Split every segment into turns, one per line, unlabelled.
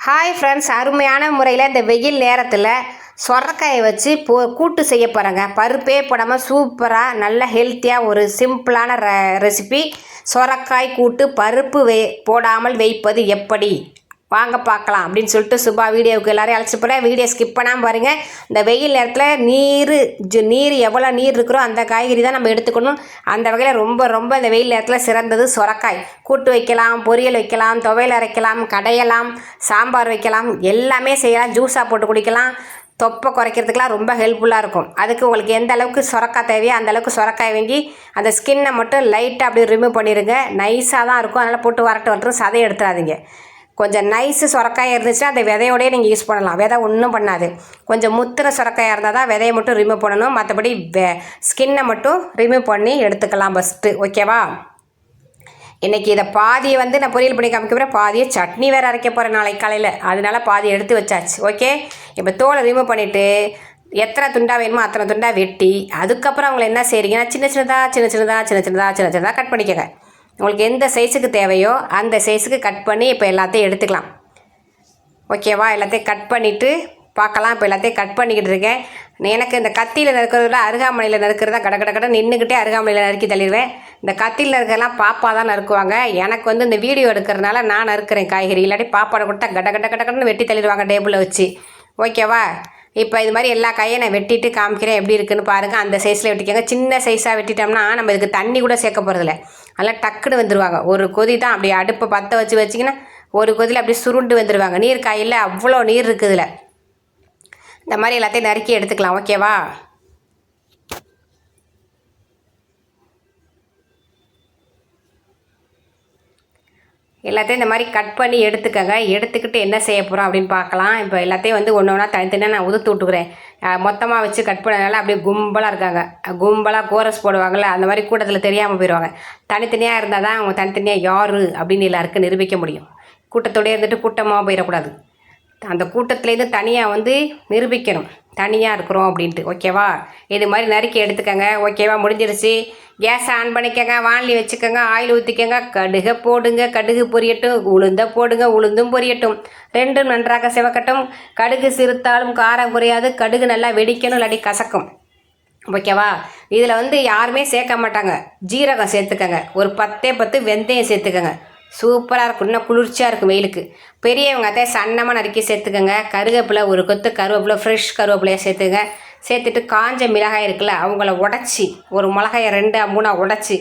Hi friends, அருமையான முறையில் இந்த வெயில் நேரத்தில் சொரக்காயை வச்சு கூட்டு செய்ய போகிறேங்க. பருப்பே போடாமல் சூப்பராக நல்ல ஹெல்த்தியாக ஒரு சிம்பிளான ரெசிபி சொரக்காய் கூட்டு. பருப்பு போடாமல் வைப்பது எப்படி வாங்க பார்க்கலாம் அப்படின்னு சொல்லிட்டு சுபா வீடியோவுக்கு எல்லோரும் அழைச்சி போகிறேன். வீடியோ ஸ்கிப் பண்ணாமல் பாருங்கள். இந்த வெயில் நேரத்தில் நீர் எவ்வளோ நீர் இருக்கிறோ அந்த காய்கறி தான் நம்ம எடுத்துக்கணும். அந்த வகையில் ரொம்ப இந்த வெயில் நேரத்தில் சிறந்தது சொரக்காய். கூட்டு வைக்கலாம், பொரியல் வைக்கலாம், துவையல் அரைக்கலாம், கடையலாம், சாம்பார் வைக்கலாம், எல்லாமே செய்யலாம். ஜூஸாக போட்டு குடிக்கலாம். தொப்பை குறைக்கிறதுக்கெலாம் ரொம்ப ஹெல்ப்ஃபுல்லாக இருக்கும். அதுக்கு உங்களுக்கு எந்த அளவுக்கு சொரக்காய் தேவையோ அந்த அளவுக்கு சொரக்காய் வாங்கி அந்த ஸ்கின்னை மட்டும் லைட்டாக அப்படியே ரிமூவ் பண்ணிடுங்க. நைஸாக தான் இருக்கும், அதனால் போட்டு வரட்டும் சதையை எடுத்துடாதீங்க. கொஞ்சம் நைஸு சொரக்காய் இருந்துச்சுன்னா அந்த விதையோடய நீங்கள் யூஸ் பண்ணலாம். விதை ஒன்றும் பண்ணாது. கொஞ்சம் முத்திர சொரக்காயாக இருந்தால் தான் விதையை மட்டும் ரிமூவ் பண்ணணும். மற்றபடி ஸ்கின்னை மட்டும் ரிமூவ் பண்ணி எடுத்துக்கலாம் ஃபஸ்ட்டு. ஓகேவா? இன்றைக்கி இதை பாதியை நான் பொரியல் பண்ணி காமிக்கிறேன். பாதியை சட்னி வேறு அரைக்க போகிறேன் நாளைக்கு காலையில். அதனால பாதி எடுத்து வச்சாச்சு. ஓகே, இப்போ தோலை ரிமூவ் பண்ணிவிட்டு எத்தனை துண்டாக வேணுமோ அத்தனை துண்டாக வெட்டி அதுக்கப்புறம் அவங்களை என்ன செய்கிறீங்கன்னா சின்ன சின்னதாக கட் பண்ணிக்கோங்க. உங்களுக்கு எந்த சைஸுக்கு தேவையோ அந்த சைஸுக்கு கட் பண்ணி இப்போ எல்லாத்தையும் எடுத்துக்கலாம். ஓகேவா? எல்லாத்தையும் கட் பண்ணிவிட்டு பார்க்கலாம். இப்போ எல்லாத்தையும் கட் பண்ணிக்கிட்டு இருக்கேன். எனக்கு இந்த கத்தியில் நறுக்கிறதுல அருகாமனையில் நறுக்கிறதா கடை நின்றுக்கிட்டே அருகாமனையில் நறுக்கி தள்ளிடுவேன். இந்த கத்தியில் நறுக்கிறதெல்லாம் பாப்பா தான் நறுக்குவாங்க. எனக்கு இந்த வீடியோ எடுக்கிறதுனால நான் நறுக்கிறேன் காய்கறி. இல்லாட்டி பாப்பாட கொடுத்தா கடன்னு வெட்டி தள்ளிடுவாங்க டேபிளில் வச்சு. ஓகேவா? இப்போ இது மாதிரி எல்லா காயும் நான் வெட்டிட்டு காமிக்கிறேன் எப்படி இருக்குதுன்னு பாருங்கள். அந்த சைஸில் வெட்டிக்கோங்க. சின்ன சைஸாக வெட்டிட்டோம்னா நம்ம இதுக்கு தண்ணி கூட சேர்க்க போகிறதில்ல. அதெல்லாம் டக்குன்னு வந்துடுவாங்க. ஒரு கொதி தான். அப்படி அடுப்பை பற்ற வச்சிங்கன்னா ஒரு கொதியில் அப்படியே சுருண்டு வந்துடுவாங்க. நீர் காயில் அவ்வளோ நீர் இருக்குதுல. இந்த மாதிரி எல்லாத்தையும் நறுக்கி எடுத்துக்கலாம். ஓகேவா? எல்லாத்தையும் இந்த மாதிரி கட் பண்ணி எடுத்துக்கங்க. எடுத்துக்கிட்டு என்ன செய்ய போகிறோம் அப்படின்னு பார்க்கலாம். இப்போ எல்லாத்தையும் ஒன்று ஒன்றா தனித்தனியாக நான் உதுத்து விட்டுக்கிறேன். மொத்தமாக வச்சு கட் பண்ணதுனால அப்படியே கும்பலாக இருக்காங்க. கும்பலாக கோரஸ் போடுவாங்கள்ல, அந்த மாதிரி கூட்டத்தில் தெரியாமல் போயிடுவாங்க. தனித்தனியாக இருந்தால் தான் அவங்க தனித்தனியாக யார் அப்படின்னு எல்லாருக்கும் நிரூபிக்க முடியும். கூட்டத்தோடய இருந்துட்டு கூட்டமாக போயிடக்கூடாது. அந்த கூட்டத்துலேருந்து தனியாக நிரூபிக்கணும் தனியாக இருக்கிறோம் அப்படின்ட்டு. ஓகேவா? இது மாதிரி நறுக்கி எடுத்துக்கோங்க. ஓகேவா? முடிஞ்சிருச்சு. கேஸை ஆன் பண்ணிக்கோங்க. வானலி வச்சுக்கோங்க. ஆயில் ஊற்றிக்கோங்க. கடுகை போடுங்க. கடுகு பொரியட்டும். உளுந்தை போடுங்க. உளுந்தும் பொரியட்டும். ரெண்டும் நன்றாக சிவக்கட்டும். கடுகு சிறுத்தாலும் காரம் குறையாது. கடுகு நல்லா வெடிக்கணும், இல்லாட்டி கசக்கும். ஓகேவா? இதில் யாருமே சேர்க்க மாட்டாங்க. ஜீரகம் சேர்த்துக்கோங்க. ஒரு 10 வெந்தயம் சேர்த்துக்கோங்க. சூப்பராக இருக்கும். இன்னும் குளிர்ச்சியாக இருக்கும் வெயிலுக்கு. பெரிய வெங்காயத்தை சன்னமாக நறுக்கி சேர்த்துக்கோங்க. கருவேப்பிலை ஒரு கொத்து கருவேப்பிலை, ஃப்ரெஷ் கருவேப்பிலையை சேர்த்துங்க. சேர்த்துட்டு காஞ்ச மிளகாய் இருக்குல்ல, அவங்கள உடச்சி ஒரு மிளகாயை 2-3 உடச்சி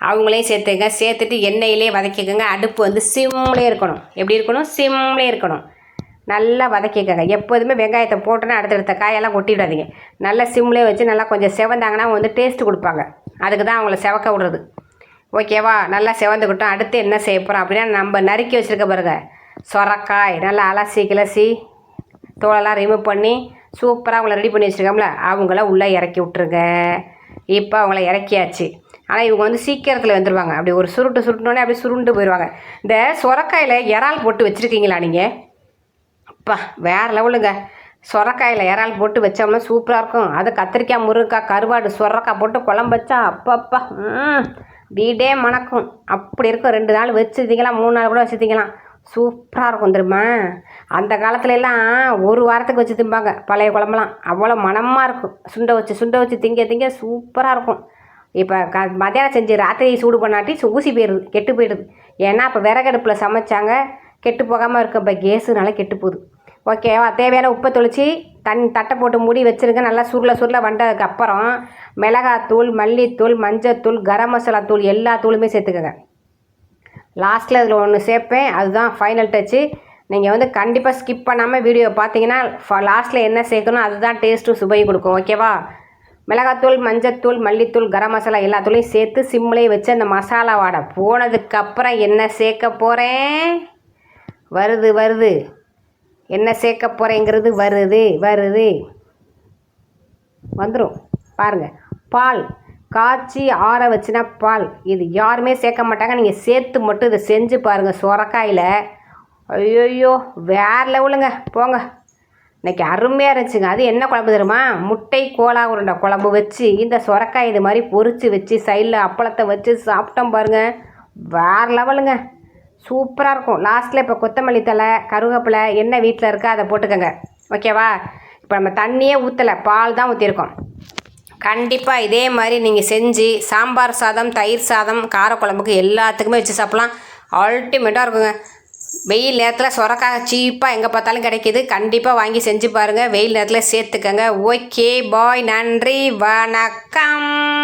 அவங்களையும் சேர்த்துங்க. சேர்த்துட்டு எண்ணெயிலே வதக்கிக்கோங்க. அடுப்பு சிம்லே இருக்கணும். எப்படி இருக்கணும்? சிம்லே இருக்கணும். நல்லா வதக்கிக்கோங்க. எப்போதுமே வெங்காயத்தை போட்டோன்னா அடுத்தடுத்த காயெல்லாம் கொட்டிவிடாதீங்க. நல்லா சிம்லே வச்சு நல்லா கொஞ்சம் செவந்தாங்கன்னா அவங்க டேஸ்ட்டு கொடுப்பாங்க. அதுக்கு தான் அவங்கள செவக்க விடுறது. ஓகேவா? நல்லா செவந்துக்கிட்டோம். அடுத்து என்ன செய்ய போகிறோம் அப்படின்னா, நம்ம நறுக்கி வச்சுருக்க பாருங்க சொரக்காய் நல்லா அலசி கிளசி தோலெல்லாம் ரிமூவ் பண்ணி சூப்பராக அவங்கள ரெடி பண்ணி வச்சுருக்கோம்ல, அவங்கள உள்ளே இறக்கி விட்ருங்க. இப்போ அவங்கள இறக்கியாச்சு. ஆனால் இவங்க சீக்கிரத்தில் வந்துடுவாங்க. அப்படி ஒரு சுருட்டுனோடனே அப்படியே சுருண்டு போயிடுவாங்க. இந்த சொரக்காயில் இறால் போட்டு வச்சுருக்கீங்களா நீங்கள்? அப்பா வேறு லெவலுங்க. சொரக்காயில் இறால் போட்டு வச்சோம்னா சூப்பராக இருக்கும். அது கத்திரிக்காய், முருங்கைக்காய், கருவாடு, சொரக்காய் போட்டு குழம்பு வச்சா அப்பப்பா வீடே மணக்கும். அப்படி இருக்கும். 2 நாள் வச்சுருந்தீங்களாம், 3 நாள் கூட வச்சுருந்தீங்களாம். சூப்பராக இருக்கும் தெரியுமா? அந்த காலத்துலலாம் 1 வாரத்துக்கு வச்சு திம்பாங்க பழைய குழம்புலாம். அவ்வளோ மணமாக இருக்கும். சுண்டை வச்சு திங்க சூப்பராக இருக்கும். இப்போ மத்தியானம் செஞ்சு ராத்திரி சூடு பண்ணாட்டி ஊசி போயிடுது, கெட்டு போயிடுது. ஏன்னா இப்போ விறகடுப்பில் சமைச்சாங்க, கெட்டு போகாமல் இருக்கும். இப்போ கேஸுனால கெட்டு போகுது. ஓகேவா? தேவையான உப்பை தொளிச்சு தட்டை போட்டு மூடி வச்சுருங்க. நல்லா சுருளை வந்ததுக்கு அப்புறம் மிளகாத்தூள், மல்லித்தூள், மஞ்சத்தூள், கரம் மசாலா தூள் எல்லா தூளுமே சேர்த்துக்கோங்க. லாஸ்ட்டில் அதில் ஒன்று சேர்ப்பேன், அதுதான் ஃபைனல் டச்சு. நீங்கள் கண்டிப்பாக ஸ்கிப் பண்ணாமல் வீடியோ பார்த்தீங்கன்னா லாஸ்ட்டில் என்ன சேர்க்கணும் அதுதான் டேஸ்ட்டும் சுவையும் கொடுக்கும். ஓகேவா? மிளகாத்தூள், மஞ்சத்தூள், மல்லித்தூள், கரம் மசாலா எல்லா தூளையும் சேர்த்து சிம்லேயே வச்சு அந்த மசாலா வாடை போனதுக்கப்புறம் என்ன சேர்க்க போகிறேன்? வருது என்ன சேர்க்க போகிறேங்கிறது வருது வந்துடும் பாருங்கள். பால் காய்ச்சி ஆற வச்சுனா பால். இது யாருமே சேர்க்க மாட்டாங்க. நீங்கள் சேர்த்து மட்டும் இதை செஞ்சு பாருங்கள். சொரக்காயில் ஐயோ வேறு லெவலுங்க. போங்க, இன்றைக்கி அருமையாக இருந்துச்சுங்க. அது என்ன குழம்பு தெரியுமா? முட்டை கோலா உருண்டை குழம்பு வச்சு இந்த சொரக்காய் இது மாதிரி பொரித்து வச்சு சைடில் அப்பளத்தை வச்சு சாப்பிட்டோம் பாருங்கள். வேறு லெவலுங்க. சூப்பராக இருக்கும். லாஸ்ட்டில் இப்போ கொத்தமல்லி தழை, கருவேப்பிலை என்ன வீட்டில் இருக்கோ அதை போட்டுக்கோங்க. ஓகேவா? இப்போ நம்ம தண்ணியே ஊற்றலை, பால் தான் ஊற்றிருக்கோம். கண்டிப்பாக இதே மாதிரி நீங்கள் செஞ்சு சாம்பார் சாதம், தயிர் சாதம், காரக்குழம்புக்கு எல்லாத்துக்குமே வச்சு சாப்பிட்லாம். அல்டிமேட்டாக இருக்குங்க. வெயில் நேரத்தில் சொரக்காய் சீப்பாக எங்கே பார்த்தாலும் கிடைக்கிது. கண்டிப்பாக வாங்கி செஞ்சு பாருங்கள். வெயில் நேரத்தில் சேர்த்துக்கங்க. ஓகே பாய், நன்றி, வணக்கம்.